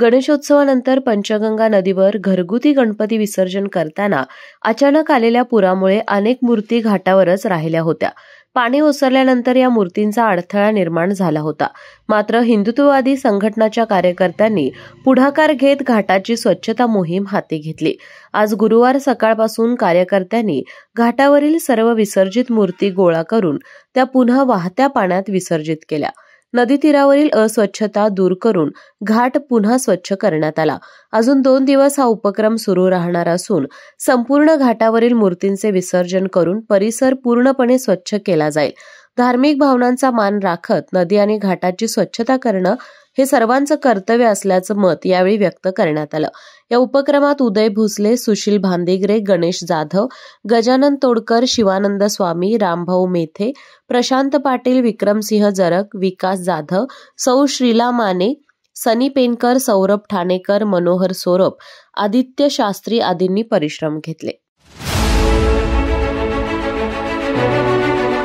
गणेशोत्सवानंतर पंचगंगा नदीवर घरगुती गणपती विसर्जन करताना अचानक आलेल्या पुरामुळे अनेक मूर्ती घाटावरच राहिल्या होत्या. पाणी ओसरल्यानंतर या मूर्तींचा अडथळा निर्माण झाला होता. मात्र हिंदुत्ववादी संघटनांच्या कार्यकर्त्यांनी पुढाकार घेत घाटाची स्वच्छता मोहीम हाती घेतली. आज गुरुवार सकाळपासून कार्यकर्त्यांनी घाटावरील सर्व विसर्जित मूर्ती गोळा करून त्या पुन्हा वाहत्या पाण्यात विसर्जित केल्या. नदी तीरावरील अस्वच्छता दूर करून घाट पुन्हा स्वच्छ करण्यात आला. अजून 2 दिवस हा उपक्रम सुरू राहणार असून संपूर्ण घाटावरील मूर्तींचे विसर्जन करून परिसर पूर्णपणे स्वच्छ केला जाईल. धार्मिक भावनांचा मान राखत नदी आणि घाटाची स्वच्छता करणं हे सर्वांचं कर्तव्य असल्याचं मत यावेळी व्यक्त करण्यात आलं. या उपक्रमात उदय भोसले, सुशील भांदिगरे, गणेश जाधव, गजानन तोडकर, शिवानंद स्वामी, रामभाऊ मेथे, प्रशांत पाटील, विक्रमसिंह जरग, विकास जाधव, सौ श्रीला माने, सनी पेनकर, सौरभ ठाणेकर, मनोहर सोरप, आदित्य शास्त्री आदींनी परिश्रम घेतले.